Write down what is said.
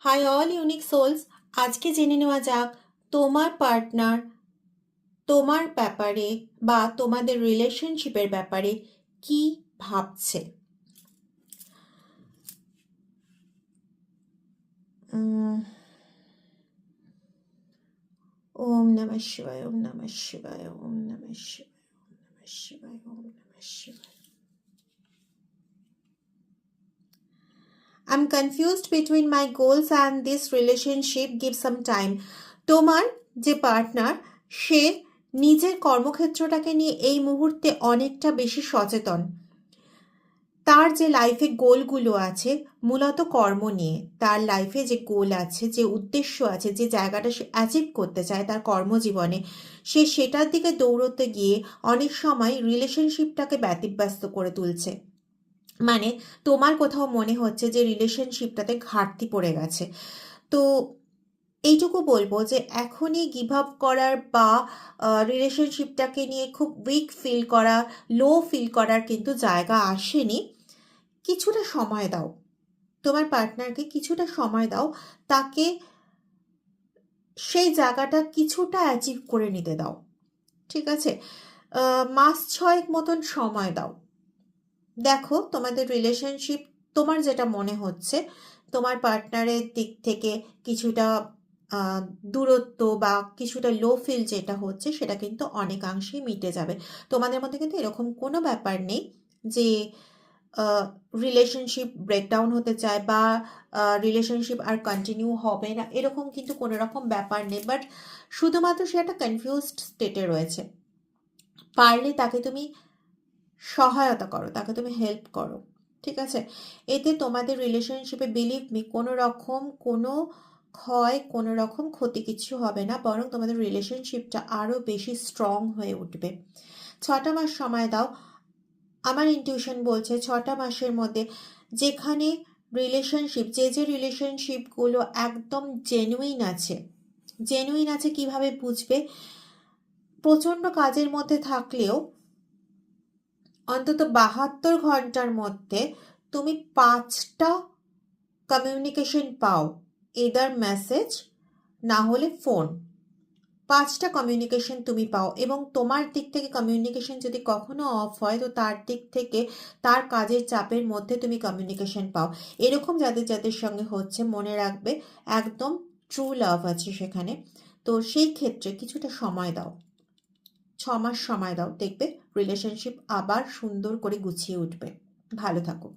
High all unique sols. আজকে জেনে নেওয়া যাক তোমার পার্টনার তোমার ব্যাপারে বা তোমাদের রিলেশনশিপের ব্যাপারে কি ভাবছে। ওম নমঃ শিবায়, ওম নমঃ শিবায়, ওম নমঃ শিবায়, ওম নমঃ শিবায়, ওম নমঃ শিবায়। I'm confused between my goals and this relationship. Give some time. তোমার যে পার্টনার সে নিজের কর্মক্ষেত্রটাকে নিয়ে এই মুহূর্তে অনেকটা বেশি সচেতন। তার যে লাইফে গোলগুলো আছে মূলত কর্ম নিয়ে, তার লাইফে যে গোল আছে, যে উদ্দেশ্য আছে, যে জায়গাটা সে অ্যাচিভ করতে চায় তার কর্মজীবনে, সে সেটার দিকে দৌড়তে গিয়ে অনেক সময় রিলেশনশিপটাকে ব্যতিব্যস্ত করে তুলছে। মানে তোমার কোথাও মনে হচ্ছে যে রিলেশনশিপটাতে ঘাটতি পড়ে গেছে। তো এইটুকু বলবো যে এখনই গিভ আপ করার বা রিলেশনশিপটাকে নিয়ে খুব উইক ফিল করা, লো ফিল করার কিন্তু জায়গা আসেনি। কিছুটা সময় দাও, তোমার পার্টনারকে কিছুটা সময় দাও, তাকে সেই জায়গাটা কিছুটা অ্যাচিভ করে নিতে দাও। ঠিক আছে, মাস 6 মতন সময় দাও। দেখো তোমাদের রিলেশনশিপ, তোমার যেটা মনে হচ্ছে তোমার পার্টনারের দিক থেকে কিছুটা দূরত্ব বা কিছুটা লো ফিল যেটা হচ্ছে সেটা কিন্তু অনেকাংশেই মিটে যাবে। তোমাদের মধ্যে কিন্তু এরকম কোনো ব্যাপার নেই যে রিলেশনশিপ ব্রেকডাউন হতে চায় বা রিলেশনশিপ আর কন্টিনিউ হবে না, এরকম কিন্তু কোনো রকম ব্যাপার নেই। বাট শুধুমাত্র সে একটা কনফিউজড স্টেটে রয়েছে। পারলে তাকে তুমি সহায়তা করো, তাকে তুমি হেল্প করো। ঠিক আছে, এতে তোমাদের রিলেশনশিপে বিলিভ মি কোনো রকম কোনো ক্ষয়, কোনো রকম ক্ষতি কিছু হবে না, বরং তোমাদের রিলেশনশিপটা আরও বেশি স্ট্রং হয়ে উঠবে। 6টা মাস সময় দাও। আমার ইনটিউশন বলছে 6টা মাসের মধ্যে যেখানে রিলেশনশিপ, যে রিলেশনশিপগুলো একদম জেনুইন আছে, জেনুইন আছে কিভাবে বুঝবে? প্রচণ্ড কাজের মধ্যে থাকলেও অন্তত 72 ঘন্টার মধ্যে তুমি 5টা কমিউনিকেশন পাও, এদার মেসেজ না হলে ফোন। 5টা কমিউনিকেশন তুমি পাও, এবং তোমার দিক থেকে কমিউনিকেশন যদি কখনো অফ হয় তো তার দিক থেকে তার কাজের চাপের মধ্যে তুমি কমিউনিকেশন পাও। এরকম যাদের যাদের সঙ্গে হচ্ছে মনে রাখবে একদম ট্রু লাভ আছে সেখানে। তো সেই ক্ষেত্রে কিছুটা সময় দাও, 6 মাস সময় দাও, দেখবে রিলেশনশিপ আবার সুন্দর করে গুছিয়ে উঠবে। ভালো থাকো।